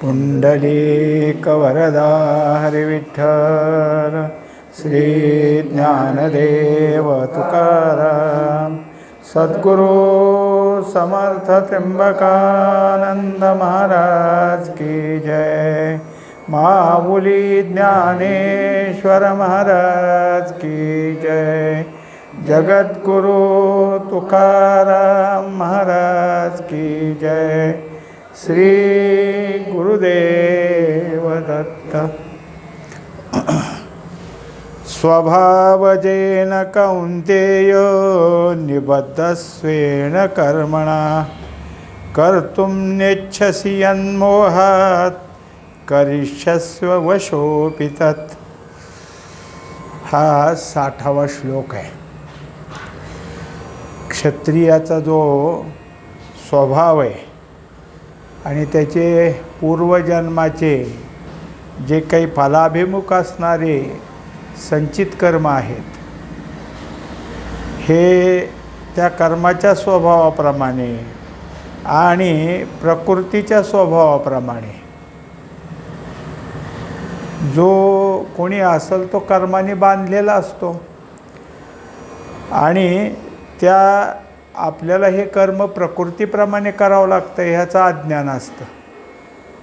पुंडलीकवरदा हरिविठ्ठल श्री ज्ञानदेव तुकाराम सद्गुरु समर्थ त्र्यंबकानंद महाराज की जय। माऊली ज्ञानेश्वर महाराज की जय। जगद्गुरु तुकाराम महाराज की जय। श्री गुरुदेव दत्त। स्वभावजेन कौन्तेय निबद्धस्वेन कर्मणा कर्तुं नेच्छसि यन्मोहात् करिष्यस्व वशोऽपि तत्। हा 60वा श्लोक आहे। क्षत्रियाचा जो स्वभाव आहे आणि त्याचे पूर्वजन्माचे जे काही फलाभिमुख असणारे संचित कर्म आहेत, हे त्या कर्माच्या स्वभावाप्रमाणे आणि प्रकृतीच्या स्वभावाप्रमाणे जो कोणी असेल तो कर्माने बांधलेला असतो आणि त्या आपल्याला हे कर्म प्रकृतीप्रमाणे करावं लागतं ह्याचं अज्ञान असतं।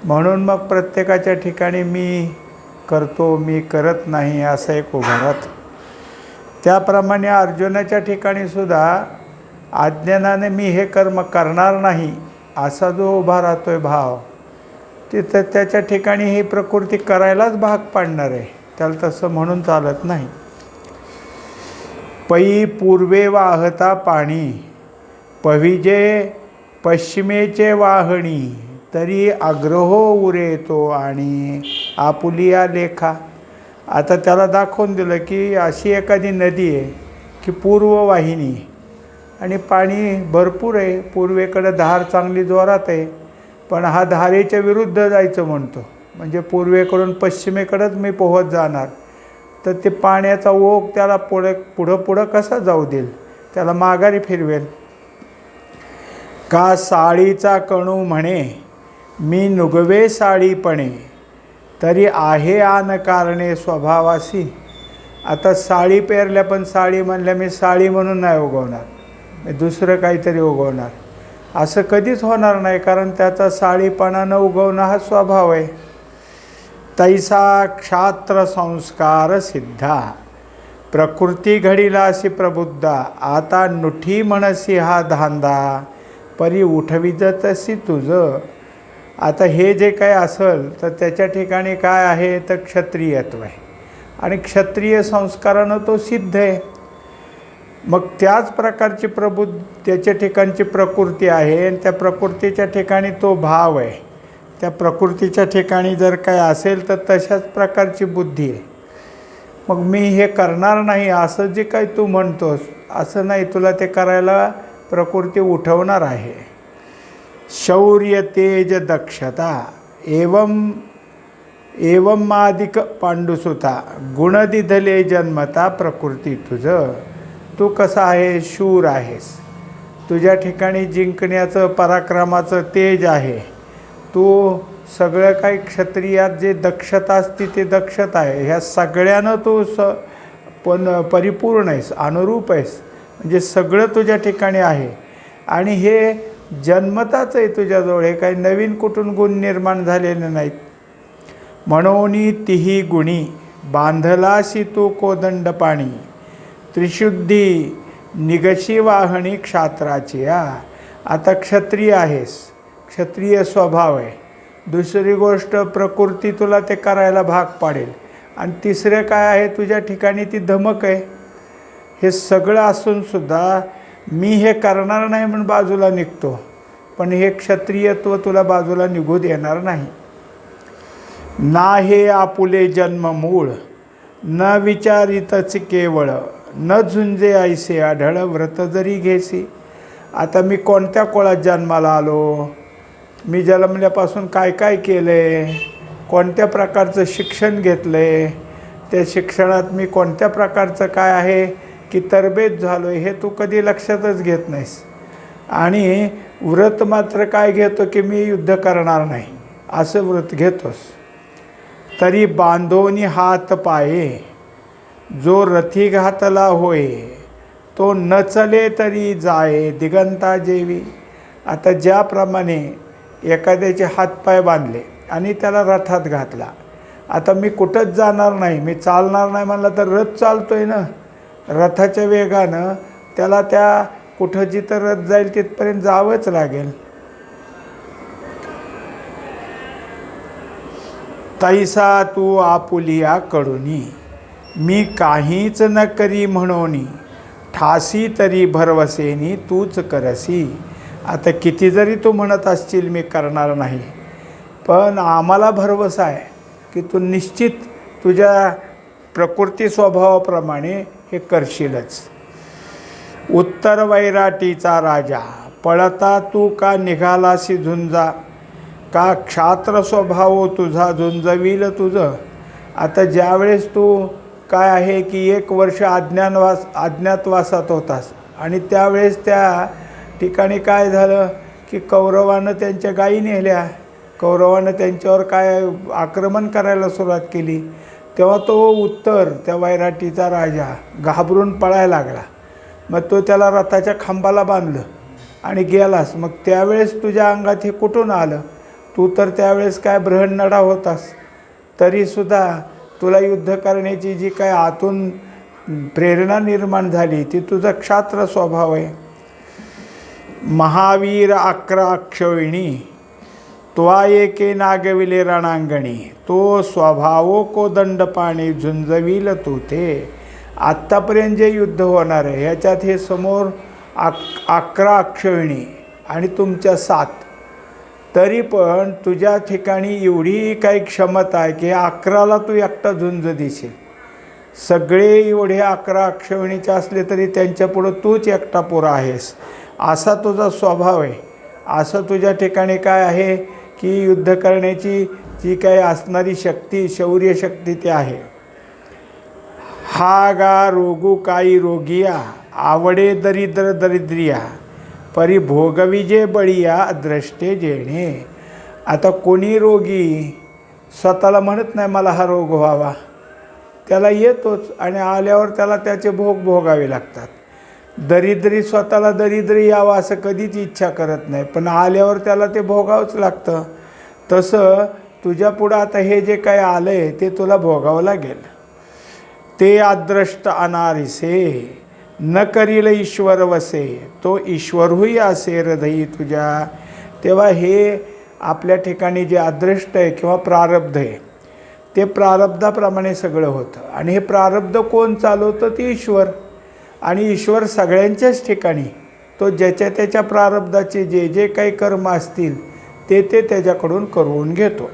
म्हणून मग प्रत्येकाच्या ठिकाणी मी करतो मी करत नाही असं एक उभं राहतं। त्याप्रमाणे अर्जुनाच्या ठिकाणी सुद्धा अज्ञानाने मी हे कर्म करणार नाही असा जो उभा राहतोय भाव, तिथं त्याच्या ठिकाणी ही प्रकृती करायलाच भाग पाडणार आहे, त्याला तसं म्हणून चालत नाही। पै पूर्वे वाहता पाणी पविजे पश्चिमेचे वाहणी तरी आग्रहो उरेतो आणि आपुलिया लेखा। आता त्याला दाखवून दिलं की अशी एखादी नदी आहे की पूर्व वाहिनी आणि पाणी भरपूर आहे, पूर्वेकडे धार चांगली जोरात आहे, पण हा धारेच्या विरुद्ध जायचं म्हणतो, म्हणजे पूर्वेकडून पश्चिमेकडंच मी पोहत जाणार, तर ते पाण्याचा ओघ त्याला पुढं कसा जाऊ देईल, त्याला माघारी फिरवेल। का साळीचा कणू म्हणे मी नुगवे साळीपणे तरी आहे आन कारणे स्वभावासी। आता साळी पेरल्या पण साळी म्हणल्या मी साळी म्हणून नाही उगवणार, मी दुसरं काहीतरी उगवणार, असं कधीच होणार नाही, कारण त्याचा साळीपणानं उगवणं हा स्वभाव आहे। तैसा क्षात्र संस्कार सिद्धा प्रकृती घडीला अशी प्रबुद्धा आता नुठी म्हणसी हा धांदा परी उठविजतसी तुझं। आता हे जे काय असेल तर त्याच्या ठिकाणी काय आहे तर क्षत्रियत्व आहे आणि क्षत्रिय संस्कारानं तो सिद्ध आहे। मग त्याच प्रकारची त्याच्या ठिकाणची प्रकृती आहे आणि त्या प्रकृतीच्या ठिकाणी तो भाव आहे, त्या प्रकृतीच्या ठिकाणी जर काय असेल तर तशाच प्रकारची बुद्धी आहे। मग मी हे करणार नाही असं जे काही तू म्हणतोस असं नाही, तुला ते करायला प्रकृती उठवणार आहे। शौर्य तेज दक्षता एवं मादिक पांडुसुता गुण दिधले जन्मता प्रकृती तुझं। तू कसा आहे, शूर आहेस, तुझ्या ठिकाणी जिंकण्याचं पराक्रमाचं तेज आहे, तू सगळं काही क्षत्रियात जे दक्षता असते ते दक्षता आहे, ह्या सगळ्यानं तू पण परिपूर्ण आहेस, अनुरूप आहेस, म्हणजे सगळं तुझ्या ठिकाणी आहे आणि हे जन्मताच आहे तुझ्याजवळ, हे काही नवीन कुठून गुण निर्माण झालेले नाहीत। म्हणून तिही गुणी बांधलाशी तू कोदंड पाणी त्रिशुद्धी निगशी वाहणी क्षात्राची। आता क्षत्रिय आहेस, क्षत्रिय स्वभाव आहे, दुसरी गोष्ट प्रकृती तुला ते करायला भाग पाडेल आणि तिसरं काय आहे तुझ्या ठिकाणी ती धमक आहे। हे सगळं असूनसुद्धा मी हे करणार नाही म्हणून बाजूला निघतो, पण हे क्षत्रियत्व तुला बाजूला निघू देणार नाही। ना हे आपुले जन्म मूळ न विचारितच केवळ न झुंजे ऐसे आढळ व्रत जरी घेसी। आता मी कोणत्या कुळात जन्माला आलो, मी जन्मल्यापासून काय काय केलं आहे, कोणत्या प्रकारचं शिक्षण घेतलं आहे, त्या शिक्षणात मी कोणत्या प्रकारचं काय आहे की तरबेज झालो आहे हे तू कधी लक्षातच घेत नाहीस। आणि व्रत मात्र काय घेतो की मी युद्ध करणार नाही, असं व्रत घेतोस. तरी बांधोनी हात पाये जो रथी घातला होय, तो न चले तरी जाये दिगंता जेवी. आता ज्याप्रमाणे एखाद्याचे हातपाय बांधले आणि त्याला रथात घातला, आता मी कुठंच जाणार नाही, मी चालणार नाही म्हणलं तर रथ चालतोय ना. रथाच्या वेगानं त्याला त्या कुठं जिथं रथ जाईल तिथपर्यंत जावंच लागेल. तैसा तू आपुलिया कडुनी मी काहीच न करी म्हणोनी, ठासी तरी भरवसेनी तूच करसी. आता किती जरी तू म्हणत असशील मी करणार नाही, पण आम्हाला भरवसा आहे की तू निश्चित तुझ्या प्रकृती स्वभावाप्रमाणे हे करशीलच. उत्तर वैराटीचा राजा पळता तू का निघालासी झुंजा, का क्षात्र स्वभाव तुझा झुंजविल तुझं. आता ज्यावेळेस तू काय आहे की 1 वर्ष अज्ञातवासात होतास आणि त्यावेळेस त्या ठिकाणी काय झालं की कौरवानं त्यांच्या गायी नेल्या, कौरवानं त्यांच्यावर काय आक्रमण करायला सुरुवात केली, तेव्हा तो उत्तर त्या वैराटीचा राजा घाबरून पळायला लागला. मग तो त्याला रथाच्या खांबाला बांधलं आणि गेलास. मग त्यावेळेस तुझ्या अंगात हे कुठून आलं? तू तर त्यावेळेस काय ब्रह्मनडा होतास, तरीसुद्धा तुला युद्ध करण्याची जी काय आतून प्रेरणा निर्माण झाली ती तुझा क्षात्र स्वभाव आहे. महावीर 11 अक्षविणी त्वा एके नागविले रणांगणी, तो स्वभावो को दंडपाणी झुंजविल तू ते. आत्तापर्यंत जे युद्ध होणार आहे ह्याच्यात हे समोर 11 अक्षविणी आणि तुमच्या 7, तरी पण तुझ्या ठिकाणी एवढी काही क्षमता आहे की 11ला तू एकटा झुंज देशील. सगळे एवढे 11 अक्षविणीचे असले तरी त्यांच्यापुढं तूच एकटा पुरा आहेस, असा तुझा स्वभाव आहे. असं तुझ्या ठिकाणी काय आहे की युद्ध करण्याची जी काही असणारी शक्ती, शौर्य शक्ती ती आहे. हा गा रोगू काही रोगिया आवडे दरिद्र दरिद्रिया, परी भोगविजे बळिया द्रष्टे जेणे. आता कोणी रोगी स्वतःला म्हणत नाही मला हा रोग व्हावा, त्याला येतोच आणि आल्यावर त्याला त्याचे भोग भोगावे लागतात. दरिद्री स्वतःला दरिद्री यावं असं कधीच इच्छा करत नाही, पण आल्यावर त्याला ते भोगावंच लागतं. तसं तुझ्या पुढं आता हे जे काही आलं आहे ते तुला भोगावं लागेल. ते अद्रष्ट अनारिसे न करील ईश्वर वसे, तो ईश्वरही असे हृदयी तुझ्या. तेव्हा हे आपल्या ठिकाणी जे अदृष्ट आहे किंवा प्रारब्ध आहे ते प्रारब्धाप्रमाणे सगळं होतं. आणि हे प्रारब्ध कोण चालवतं? ते ईश्वर. आणि ईश्वर सगळ्यांच्याच ठिकाणी तो ज्याच्या त्याच्या प्रारब्धाचे जे जे काही कर्म असतील ते त्याच्याकडून करून घेतो.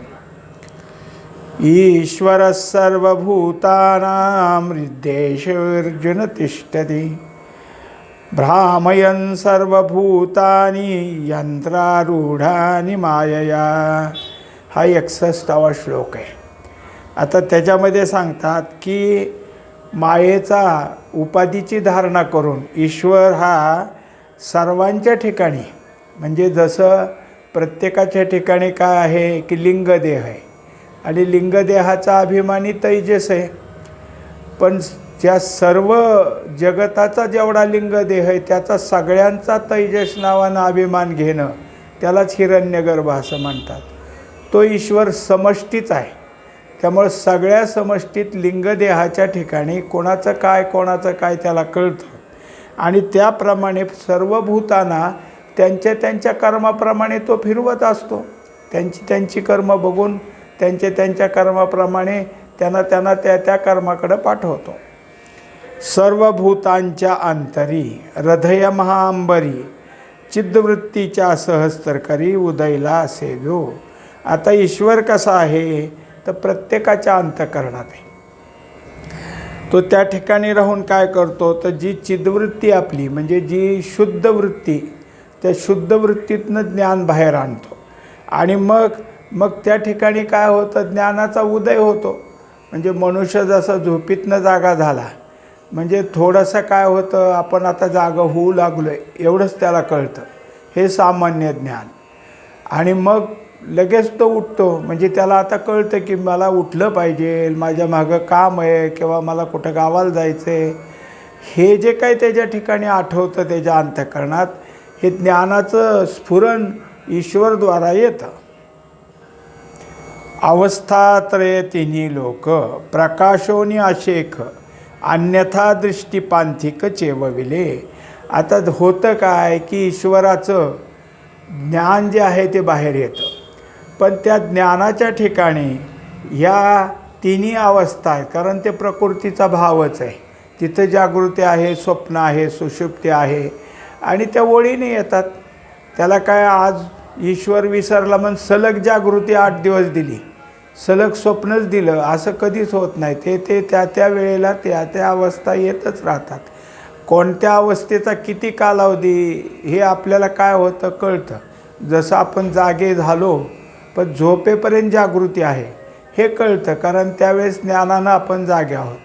ईश्वर सर्वभूतानां हृद्देशेऽर्जुन तिष्ठति, भ्रामयन् सर्वभूतानि यंत्रारूढानि मायया. हा 61वा श्लोक आहे. आता त्याच्यामध्ये सांगतात की मायेचा उपाधीची धारणा करून ईश्वर हा सर्वांच्या ठिकाणी, म्हणजे जसं प्रत्येकाच्या ठिकाणी काय आहे की लिंगदेह आहे आणि लिंगदेहाचा अभिमानी तैजस आहे, पण त्या सर्व जगताचा जेवढा लिंगदेह आहे त्याचा सगळ्यांचा तैजस नावानं अभिमान घेणं त्यालाच हिरण्यगर्भ असं म्हणतात. तो ईश्वर समष्टीच आहे. त्यामुळे सगळ्या समष्टीत लिंगदेहाच्या ठिकाणी कोणाचं काय त्याला कळतं आणि त्याप्रमाणे सर्व भूतांना त्यांच्या त्यांच्या कर्माप्रमाणे तो फिरवत असतो. त्यांची कर्म बघून त्यांच्या कर्माप्रमाणे त्यांना त्या कर्माकडे पाठवतो. सर्व भूतांच्या अंतरी हृदय महांबरी, चिद्वृत्तीच्या सहस्त्रकरी उदयला सेव्यो. आता ईश्वर कसा आहे तर प्रत्येकाच्या अंतःकरणात आहे. तो त्या ठिकाणी राहून काय करतो तर जी चिद्वृत्ती आपली म्हणजे जी शुद्ध वृत्ती, त्या शुद्ध वृत्तीतनं ज्ञान बाहेर आणतो आणि मग त्या ठिकाणी काय होतं, ज्ञानाचा उदय होतो. म्हणजे मनुष्य जसा झोपीतनं जागा झाला म्हणजे थोडंसं काय होतं, आपण आता जागा होऊ लागलो आहे एवढंच त्याला कळतं, हे सामान्य ज्ञान. आणि मग लगेच तो उठतो. म्हणजे त्याला आता कळतं की मला उठलं पाहिजे, माझ्या मागं काम आहे किंवा मला कुठं गावाला जायचं आहे. हे जे काही त्याच्या ठिकाणी आठवतं त्याच्या अंतःकरणात, हे ज्ञानाचं स्फुरण ईश्वरद्वारा येतं. अवस्थात्रय तिन्ही लोक प्रकाशोनी अशेख अन्यथा दृष्टीपांथिक चेवविले. आता होतं काय की ईश्वराचं ज्ञान जे आहे ते बाहेर येतं, पण त्या ज्ञानाच्या ठिकाणी ह्या तिन्ही अवस्था आहेत. कारण ते प्रकृतीचा भावच आहे. तिथं जागृती आहे, स्वप्न आहे, सुषुप्ती आहे आणि त्या ओळीने येतात. त्याला काय आज ईश्वर विसरला म्हणून सलग जागृती 8 दिवस दिली, सलग स्वप्नच दिलं असं कधीच होत नाही. ते त्या वेळेला त्या अवस्था येतच राहतात. कोणत्या अवस्थेचा किती कालावधी हे आपल्याला काय होतं कळतं. जसं आपण जागे झालो पण झोपेपर्यंत जागृती आहे हे कळतं, कारण त्यावेळेस ज्ञानानं आपण जागे आहोत.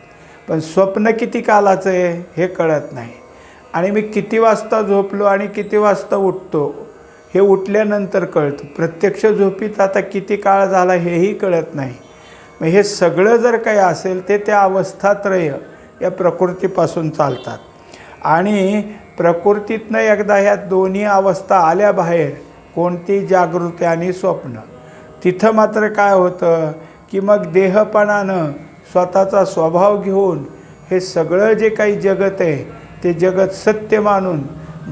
पण स्वप्न किती कालाचं आहे हे कळत नाही. आणि मी किती वाजता झोपलो आणि किती वाजता उठतो हे उठल्यानंतर कळतं. प्रत्यक्ष झोपीत आता किती काळ झाला हेही कळत नाही. मग हे सगळं जर काही असेल ते त्या अवस्थात्रय या प्रकृतीपासून चालतात. आणि प्रकृतीतनं एकदा ह्या दोन्ही अवस्था आल्या बाहेर, कोणती जागृती आणि स्वप्न, तिथं मात्र काय होतं की मग देहपणानं स्वतःचा स्वभाव घेऊन हे सगळं जे काही जगत आहे ते जगत सत्य मानून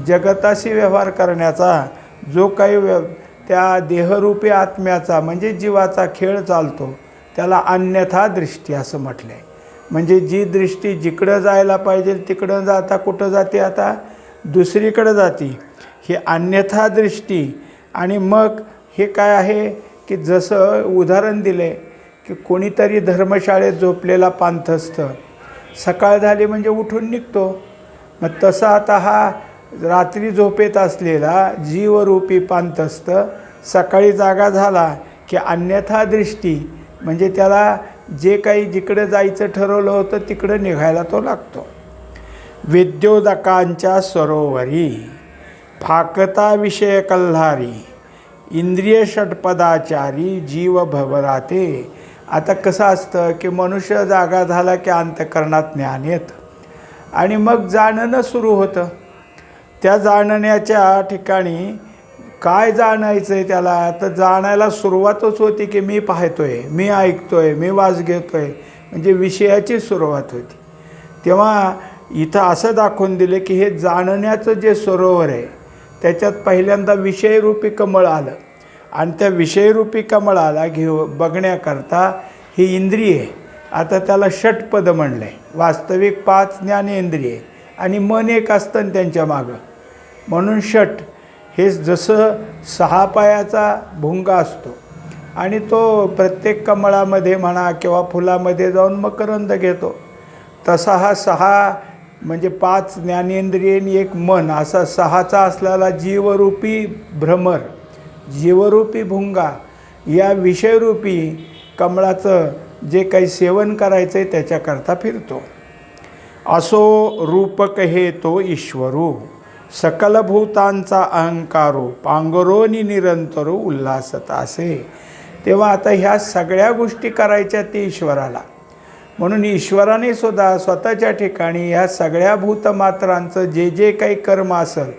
जगताशी व्यवहार करण्याचा जो काही त्या देहरूपी आत्म्याचा म्हणजे जीवाचा खेळ चालतो त्याला अन्यथा दृष्टी असं म्हटलं आहे. म्हणजे जी दृष्टी जिकडं जायला पाहिजे तिकडं जाता कुठं जाते, आता दुसरीकडं जाते. ही अन्यथा दृष्टी. आणि मग हे काय आहे की जसं उदाहरण दिले की कोणीतरी धर्मशाळेत झोपलेला पांथस्थ सकाळ झाली म्हणजे उठून निघतो. मग तसं आता हा रात्री झोपेत असलेला जीवरूपी पांथस्थ सकाळी जागा झाला की अन्यथा दृष्टी म्हणजे त्याला जे काही जिकडं जायचं ठरवलं होतं तिकडं निघायला तो लागतो. विद्योदकांच्या सरोवरी फाकता विषय कल्हारी इंद्रिय षटपदाचारी जीव भवराते. आता कसं असतं की मनुष्य जागा झाला की अंतःकरणात ज्ञान येतं आणि मग जाणणं सुरू होतं. त्या जाणण्याच्या ठिकाणी काय जाणायचं आहे त्याला, तर जाणायला सुरुवातच होती की मी पाहतोय, मी ऐकतोय, मी वास घेतोय, म्हणजे विषयाची सुरुवात होती. तेव्हा इथं असं दाखवून दिलं की हे जाणण्याचं जे सरोवर आहे त्याच्यात पहिल्यांदा विषयरूपी कमळ आलं आणि त्या विषयरूपी कमळाला बघण्याकरता ही इंद्रिये, आता त्याला षटपद म्हणलं आहे. वास्तविक 5 ज्ञानेंद्रिये आणि मन एक असतं त्यांच्या मागं, म्हणून षट. हे जसं 6 पायाचा भुंगा असतो आणि तो प्रत्येक कमळामध्ये म्हणा किंवा फुलामध्ये जाऊन मकरंद घेतो, तसा हा 6 म्हणजे 5 ज्ञानेंद्रियेनी एक मन असा 6चा असलेला जीवरूपी भ्रमर, जीवरूपी भुंगा या विषयरूपी कमळाचं जे काही सेवन करायचं आहे त्याच्याकरता फिरतो. असो रूप कहे तो ईश्वरू सकलभूतांचा अहंकारो पांगरोनी निरंतरो उल्हासत असे. तेव्हा आता ह्या सगळ्या गोष्टी करायच्या ते ईश्वराला, म्हणून ईश्वराने सुद्धा स्वतःच्या ठिकाणी ह्या सगळ्या भूतमात्रांचं जे जे काही कर्म असेल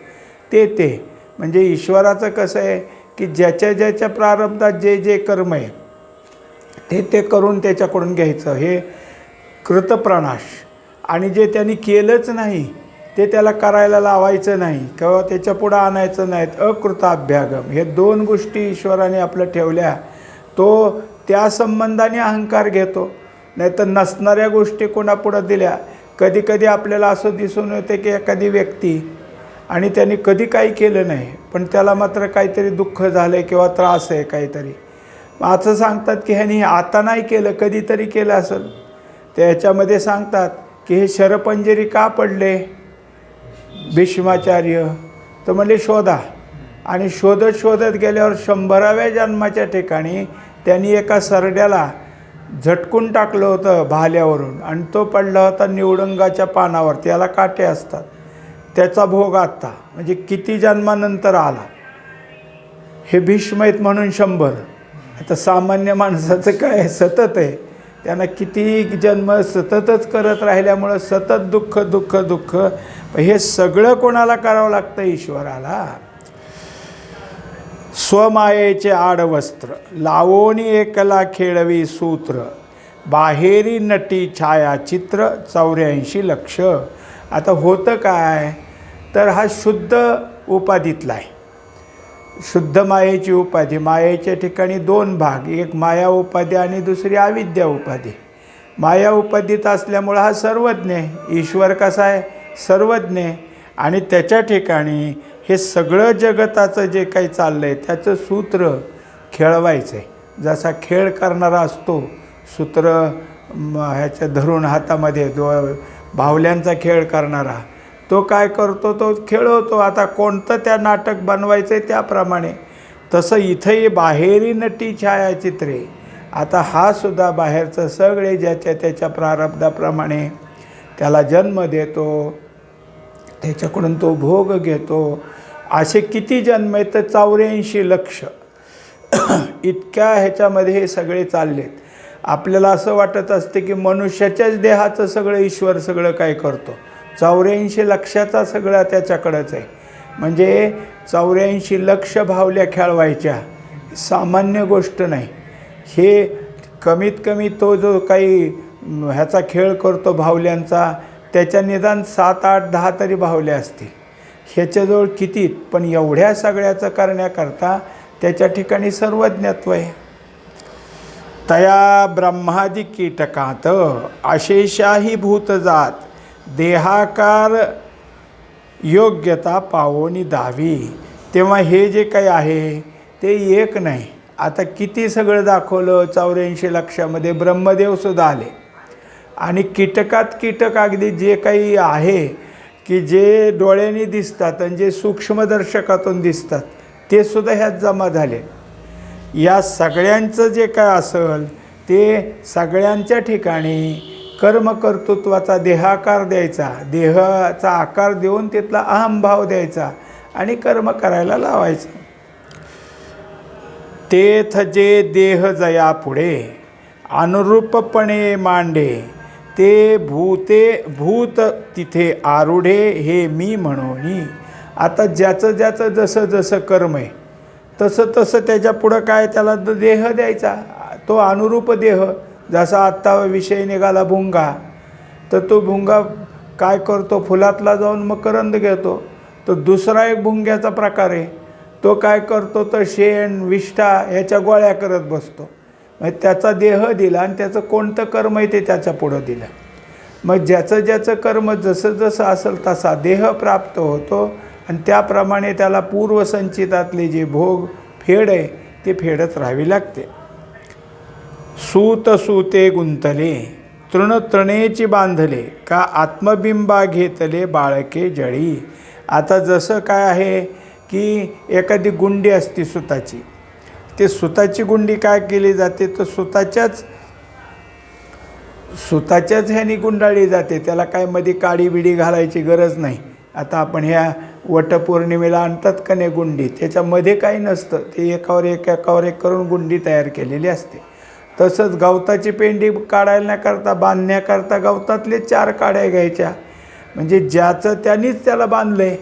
ते म्हणजे ईश्वराचं कसं आहे की ज्याच्या प्रारब्धात जे जे कर्म आहे ते करून त्याच्याकडून घ्यायचं, हे कृतप्रणाश. आणि जे त्यांनी केलंच नाही ते त्याला करायला लावायचं नाही किंवा त्याच्या पुढं आणायचं नाहीत, अकृताभ्यागम. हे 2 गोष्टी ईश्वराने आपलं ठेवल्या, तो त्या संबंधाने अहंकार घेतो. नाही तर नसणाऱ्या गोष्टी कोणापुढं दिल्या. कधी कधी आपल्याला असं दिसून येते की एखादी व्यक्ती आणि त्याने कधी काही केलं नाही पण त्याला मात्र काहीतरी दुःख झालं आहे किंवा त्रास आहे काहीतरी. असं सांगतात की ह्याने आता नाही केलं कधीतरी केलं असेल. तर ह्याच्यामध्ये सांगतात की हे शरपंजरी का पडले भीष्माचार्य, तर म्हणले शोधा. आणि शोधत गेल्यावर 100व्या जन्माच्या ठिकाणी त्यांनी एका सरड्याला झटकून टाकलं होतं भाल्यावरून आणि तो पडला होता निवडंगाच्या पानावर, त्याला काटे असतात. त्याचा भोग आत्ता म्हणजे किती जन्मानंतर आला. हे भीष्म आहेत म्हणून 100. आता सामान्य माणसाचं काय सतत आहे, त्यांना किती जन्म सततच करत राहिल्यामुळं सतत दुःख दुःख दुःख. हे सगळं कोणाला करावं लागतं? ईश्वराला. स्वमायेचे आडवस्त्र लावोनी एकला खेळवी सूत्र, बाहेरी नटी छायाचित्र 84 लक्ष. आता होतं काय तर हा शुद्ध उपाधीतला आहे. शुद्ध मायेची उपाधी. मायेच्या ठिकाणी 2 भाग, एक माया उपाधी आणि दुसरी अविद्या उपाधी. माया उपाधीत असल्यामुळं हा सर्वज्ञ आहे. ईश्वर कसा आहे? सर्वज्ञ आहे. आणि त्याच्या ठिकाणी हे सगळं जगताचं जे काही चाललं आहे त्याचं सूत्र खेळवायचं आहे. जसा खेळ करणारा असतो, सूत्र ह्याच्या धरून हातामध्ये बाहुल्यांचा खेळ करणारा, तो काय करतो? तो खेळवतो. आता कोणतं त्या नाटक बनवायचं आहे त्याप्रमाणे. तसं इथंही बाहेरी नटी छायाचित्रे. आता हा सुद्धा बाहेरचं सगळे ज्याच्या त्याच्या प्रारब्धाप्रमाणे त्याला जन्म देतो, त्याच्याकडून तो भोग घेतो. असे किती जन्म आहेत? तर 84 लक्ष. इतक्या ह्याच्यामध्ये हे सगळे चाललेत. आपल्याला असं वाटत असते की मनुष्याच्याच देहाचं सगळं ईश्वर सगळं काय करतो. 84 लक्षाचा सगळा त्याच्याकडंच आहे. म्हणजे 84 लक्ष बाहुल्या खेळवायच्या सामान्य गोष्ट नाही. हे कमीत कमी तो जो काही ह्याचा खेळ करतो बाहुल्यांचा, त्याच्या निदान 7, 8, 10 तरी बाहुल्या असतील. ह्याच्याजवळ किती? पण एवढ्या सगळ्याचं करण्याकरता त्याच्या ठिकाणी सर्वज्ञत्व आहे. तया ब्रह्मादि कीटकात अशेषाही भूतजात, देहाकार योग्यता पावोनी दावी. तेव्हा हे जे काही आहे ते एक नाही. आता किती सगळं दाखवलं. 84 लक्षामध्ये ब्रह्मदेवसुद्धा आले. आणि कीटकात कीटक अगदी जे काही आहे की जे डोळ्यांनी दिसतात आणि जे सूक्ष्मदर्शकातून दिसतात ते सुद्धा ह्यात जमा झाले. या सगळ्यांचं जे काय असेल ते सगळ्यांच्या ठिकाणी कर्मकर्तृत्वाचा देहाकार द्यायचा, देहाचा आकार देऊन तिथला अहमभाव द्यायचा आणि कर्म करायला लावायचं. तेथ जे देह जया पुढे अनुरूपपणे मांडे, ते भूत तिथे आरूढे हे मी म्हणोनी. आता ज्याचं ज्याचं जसं जसं कर्म आहे तसं तसं त्याच्या पुढं काय त्याला देह द्यायचा. तो अनुरूप देह. जसा आत्ता विषय निघाला भुंगा, तर तो भुंगा काय करतो? फुलातला जाऊन मकरंद घेतो. तो दुसरा एक भुंग्याचा प्रकार आहे. तो काय करतो? तर शेण विष्ठा ह्याच्या गोळ्या करत बसतो. मग त्याचा देह दिला आणि त्याचं कोणतं कर्म आहे ते त्याच्या पुढं दिलं. मग ज्याचं ज्याचं कर्म जसं जसं असेल तसा देह प्राप्त होतो आणि त्याप्रमाणे त्याला पूर्वसंचितातले जे भोग फेड आहे ते फेडत राहावी लागते. सूत सूते गुंतले तृणतृणेची बांधले, का आत्मबिंबा घेतले बाळके जळी. आता जसं काय आहे की एखादी गुंडी असते सुताची, ते सुताची गुंडी काय केली जाते? तर सुताच्याच ह्यानी गुंडाळली जाते. त्याला काय मध्ये काडी बिडी घालायची गरज नाही. आता आपण ह्या वटपौर्णिमेला आणतात का नाही गुंडी, त्याच्यामध्ये काही नसतं. ते एकावर एक करून गुंडी तयार केलेली असते. तसंच गवताची पेंडी काढण्याकरता बांधण्याकरता गवतातले 4 काड्या घ्यायच्या. म्हणजे ज्याचं त्यांनीच त्याला बांधलं आहे.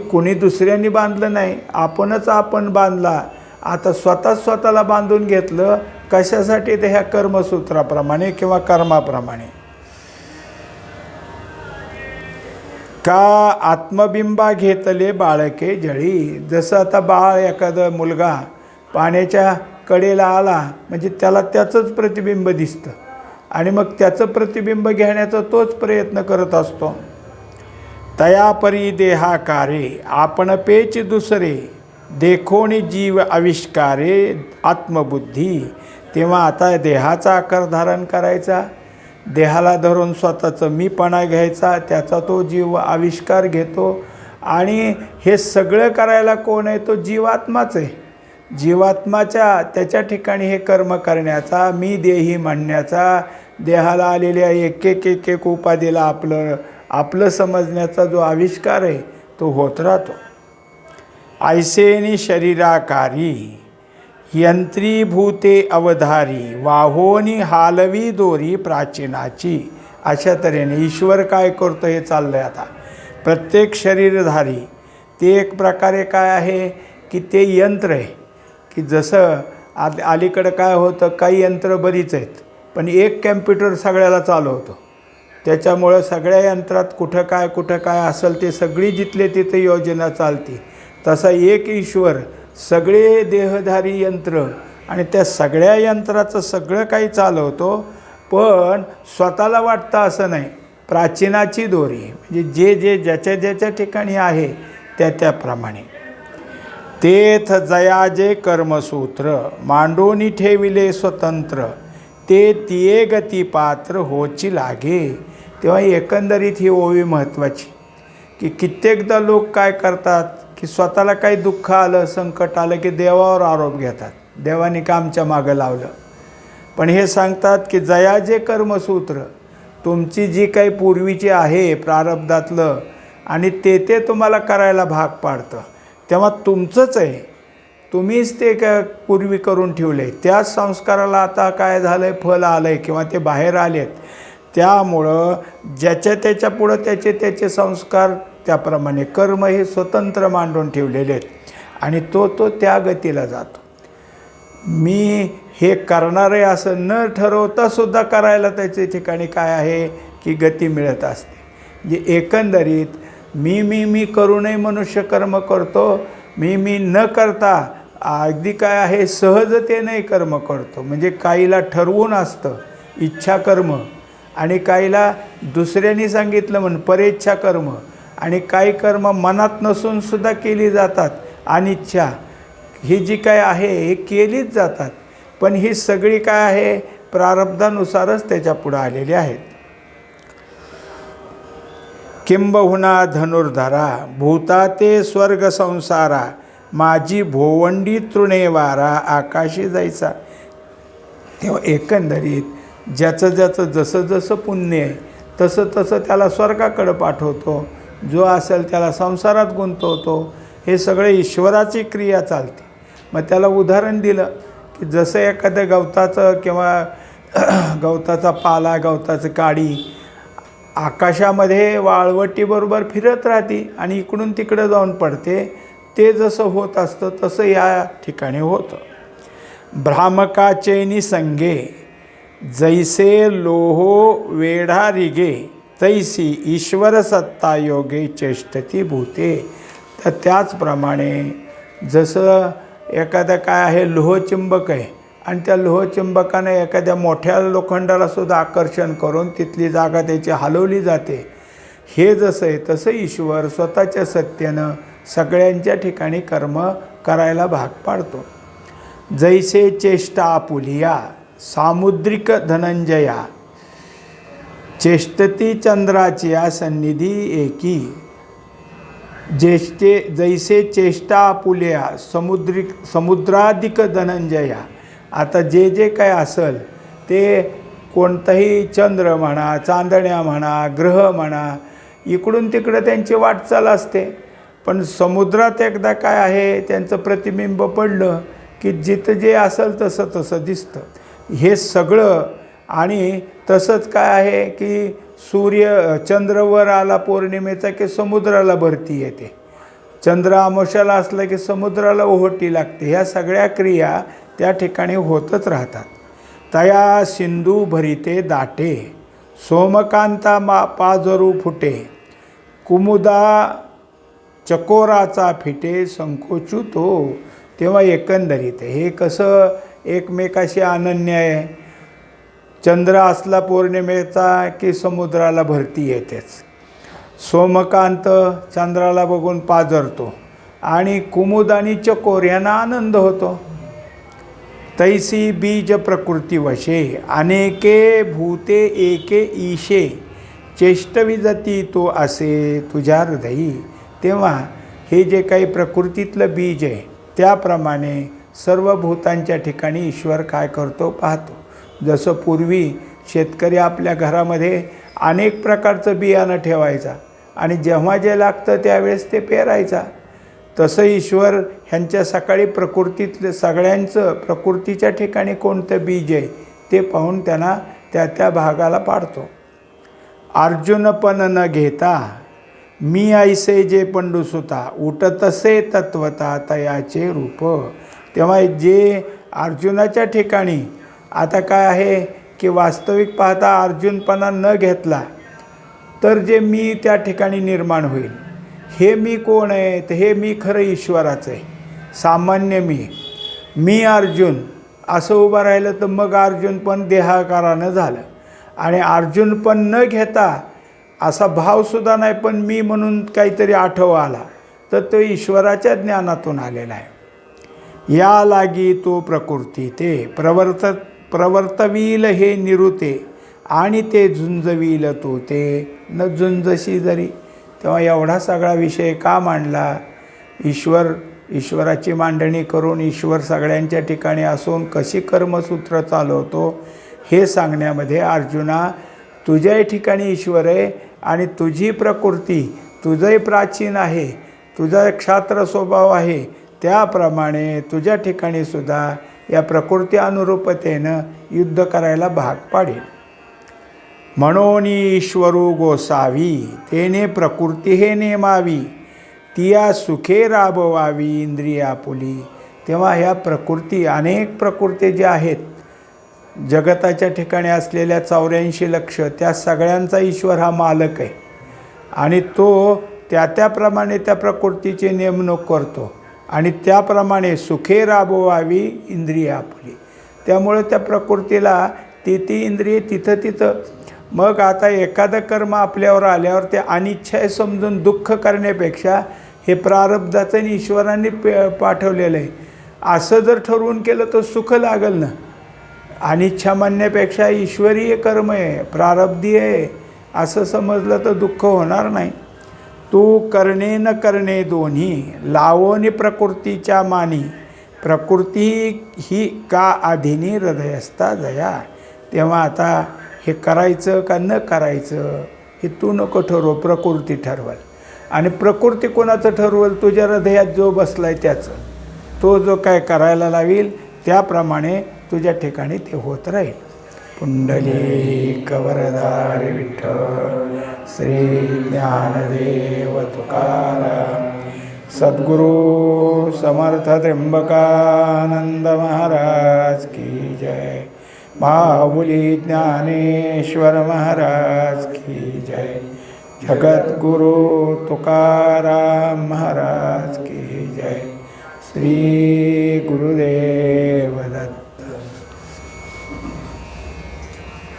कोणी दुसऱ्यांनी बांधलं नाही, आपण बांधला. आता स्वतःला बांधून घेतलं. कशासाठी? तर ह्या कर्मसूत्राप्रमाणे किंवा कर्माप्रमाणे. का आत्मबिंबा घेतले बाळके जळी. जसं आता बाळ एखादा मुलगा पाण्याच्या कडेला आला म्हणजे त्याला त्याचंच प्रतिबिंब दिसतं आणि मग त्याचं प्रतिबिंब घेण्याचा तोच प्रयत्न करत असतो. तयापरी देहाकारे आपण पेच दुसरे, देखोनी जीव आविष्कारे आत्मबुद्धी. तेव्हा आता देहाचा आकार धारण करायचा, देहाला धरून स्वतःचं मीपणा घ्यायचा, त्याचा तो जीव आविष्कार घेतो. आणि हे सगळं करायला कोण आहे? तो जीवात्माच आहे. जीवात्माच्या त्याच्या ठिकाणी हे कर्म करण्याचा, मी देही म्हणण्याचा, देहाला आलेल्या एक उपाधीला आपलं समजण्याचा जो आविष्कार आहे तो होत राहतो. ऐसेनी शरीराकारी यंत्रीभूते अवधारी वाहोनी हालवी दोरी प्राचीनाची. अशा तऱ्हेने ईश्वर काय करतो हे चाललं आहे आता. प्रत्येक शरीरधारी ते एक प्रकारे काय आहे की ते यंत्र आहे. की जसं अलीकडं काय होतं, काही यंत्र बरीच आहेत पण एक कॅम्प्युटर सगळ्याला चालवतो. त्याच्यामुळं सगळ्या यंत्रात कुठं काय असेल ते सगळी जिथले तिथे योजना चालते. तसा एक ईश्वर सगळे देहधारी यंत्र आणि त्या सगळ्या यंत्राचं सगळं काही चालवतो. पण स्वतःला वाटतं असं नाही. प्राचीनाची दोरी म्हणजे जे ज्याच्या ठिकाणी आहे त्याप्रमाणे. तेथ जयाजे कर्मसूत्र मांडोनी ठेविले स्वतंत्र ते तिये गती पात्र होची लागे. तेव्हा एकंदरीत ही ओवी महत्त्वाची की कित्येकदा लोक काय करतात की स्वतःला काही दुःख आलं, संकट आलं की देवावर आरोप घेतात, देवाने का आमच्या मागं लावलं. पण हे सांगतात की जयाजे कर्मसूत्र, तुमची जी काही पूर्वीची आहे प्रारब्धातलं आणि ते तुम्हाला करायला भाग पाडतं तेव्हा तुमचंच आहे. तुम्हीच ते पूर्वी करून ठेवले, त्याच संस्काराला आता काय झालं आहे, फल आलं आहे किंवा ते बाहेर आलेत. त्यामुळं ज्याच्या पुढं त्याचे संस्कार त्याप्रमाणे कर्म हे स्वतंत्र मांडून ठेवलेले आहेत आणि तो त्या गतीला जातो. मी हे करणार आहे असं न ठरवतासुद्धा करायला त्याच्या ठिकाणी काय आहे की गती मिळत असते. म्हणजे एकंदरीत मी करूनही मनुष्य कर्म करतो, मी न करता अगदी काय आहे सहजतेने कर्म करतो. म्हणजे काहीला ठरवून असतं इच्छा कर्म आणि काहीला दुसऱ्यांनी सांगितलं म्हणून परेच्छा कर्म आणि काही कर्म मनात नसून सुद्धा केली जातात. अनिच्छा ही जी काय आहे हे केलीच जातात. पण ही सगळी काय आहे प्रारब्धानुसारच त्याच्या पुढं आलेली आहेत. किंबहुना धनुर्धरा भूता ते स्वर्ग संसारा माझी भोवंडी तृणेवारा आकाशी जायचा. तेव्हा एकंदरीत ज्याचं जसं पुण्य आहे तसं त्याला स्वर्गाकडं पाठवतो, जो असेल त्याला संसारात गुंतवतो. हे सगळे ईश्वराची क्रिया चालते. मग त्याला उदाहरण दिलं की जसं एखाद्या गवताचं किंवा गवताचा पाला, गवताचं काडी आकाशामध्ये वाळवटीबरोबर फिरत राहते आणि इकडून तिकडं जाऊन पडते. ते जसं होत असतं तसं या ठिकाणी होतं. भ्रामकाचेनी संगे जैसे लोहो वेढा रिगे तैसी ईश्वर सत्ता योगे चेष्टती भूते. तर त्याचप्रमाणे जसं एखादा काय आहे लोहचुंबक आहे आणि त्या लोहचुंबकाने एखाद्या मोठ्या लोखंडाला सुद्धा आकर्षण करून तिथली जागा त्याची हलवली जाते. हे जसं आहे तसं ईश्वर स्वतःच्या सत्तेनं सगळ्यांच्या ठिकाणी कर्म करायला भाग पाडतो. जैसे चेष्टा आपुलिया सामुद्रिक धनंजया चेष्टती चंद्राचिया सन्निधी एकी. जैसे चेष्टा आपुल्या समुद्राधिक धनंजया. आता जे काय असेल ते कोणताही चंद्र म्हणा, चांदण्या म्हणा, ग्रह म्हणा, इकडून तिकडं त्यांची वाटचाल असते. पण समुद्रात एकदा काय आहे त्यांचं प्रतिबिंब पडलं की जिथं जे असेल तसं दिसतं. हे सगळं आणि तसंच काय आहे की चंद्रवर आला पौर्णिमेचा की समुद्राला भरती येते, चंद्र अमावस्याला असलं की समुद्राला ओहोटी लागते. ह्या सगळ्या क्रिया त्या ठिकाणी होतच राहतात. तया सिंधू भरिते दाटे सोमकांता पाजरू फुटे कुमुदा चकोराचा फिटे संकोचू तो. तेव्हा एकंदरीत हे कसं एकमेकाशी अनन्य आहे. चंद्र असला पौर्णिमेचा की समुद्राला भरती येतेच. सोमकांत चंद्राला बघून पाजरतो आणि कुमुद आणि चकोर यांना आनंद होतो. तैसी बीज प्रकृती वशे अनेके भूते एके ईशे चेष्टविजती तो असे तुझ्या हृदयी. तेव्हा हे जे काही प्रकृतीतलं बीज आहे त्याप्रमाणे सर्व भूतांच्या ठिकाणी ईश्वर काय करतो पाहतो. जसं पूर्वी शेतकरी आपल्या घरामध्ये अनेक प्रकारचं बियाणं ठेवायचा आणि जेव्हा जे लागतं त्यावेळेस ते पेरायचा. तसं ईश्वर ह्यांच्या सकाळी प्रकृतीतलं सगळ्यांचं प्रकृतीच्या ठिकाणी कोणतं बीज आहे ते पाहून त्यांना त्या त्या भागाला पाडतो. अर्जुन पण न घेता मी ऐसे जे पंडुसुता उठतसे तत्वता तयाचे रूप. तेव्हा जे अर्जुनाच्या ठिकाणी आता काय आहे की वास्तविक पाहता अर्जुनपणा न घेतला तर जे मी त्या ठिकाणी निर्माण होईल. हे मी कोण आहे तर हे मी खरं ईश्वराचं आहे. सामान्य मी अर्जुन असं उभं राहिलं तर मग अर्जुन पण देहाकारानं झालं. आणि अर्जुन पण न घेता असा भावसुद्धा नाही पण मी म्हणून काहीतरी आठवा आला तर तो ईश्वराच्या ज्ञानातून आलेला आहे. या लागी तो प्रकृती ते प्रवर्तवील हे निरुते आणि ते झुंजवील तो ते न झुंजशी जरी. तेव्हा एवढा सगळा विषय का मांडला. ईश्वराची मांडणी करून ईश्वर सगळ्यांच्या ठिकाणी असून कशी कर्मसूत्र चालवतो हे सांगण्यामध्ये अर्जुना तुझ्याही ठिकाणी ईश्वर आहे आणि तुझी प्रकृती तुझंही प्राचीन आहे, तुझा क्षात्र स्वभाव आहे, त्याप्रमाणे तुझ्या ठिकाणी सुद्धा या प्रकृती अनुरूपतेनं युद्ध करायला भाग पाडेल. म्हणून ईश्वरू गोसावी तेने प्रकृती हे नेमावी तिया सुखे राबवावी इंद्रियापुली. तेव्हा ह्या प्रकृती अनेक प्रकृती ज्या आहेत जगताच्या ठिकाणी असलेल्या 84 लक्ष त्या सगळ्यांचा ईश्वर हा मालक आहे आणि तो त्याप्रमाणे त्या प्रकृतीची नेमणूक करतो आणि त्याप्रमाणे सुखे राबवावी इंद्रियापुली. त्यामुळे त्या प्रकृतीला ती इंद्रिये तिथं मग आता एखादं कर्म आपल्यावर आल्यावर ते अनिच्छा समजून दुःख करण्यापेक्षा हे प्रारब्धाचं आणि ईश्वरांनी पाठवलेलं आहे असं जर ठरवून केलं तर सुख लागल ना. अनिच्छा म्हणण्यापेक्षा ईश्वरीय कर्म आहे, प्रारब्धी आहे असं समजलं तर दुःख होणार नाही. तू करणे न करणे दोन्ही लावोनी प्रकृतीच्या मानी प्रकृती ही का आधीनी हृदयस्था जया. तेव्हा आता हे करायचं का न करायचं हे तू नको ठरव, प्रकृती ठरवल. आणि प्रकृती कोणाचं ठरवल? तुझ्या हृदयात जो बसलाय त्याचं. तो जो काय करायला लावील त्याप्रमाणे तुझ्या ठिकाणी ते होत राहील. पुंडलिक वरदार विठ्ठल श्री ज्ञानदेव तुकाराम सद्गुरु समर्थ त्र्यंबकानंद महाराज की जय. माऊली ज्ञानेश्वर महाराज की जय. जगद्गुरु तुकाराम महाराज की जय. श्री गुरुदेव दत्त.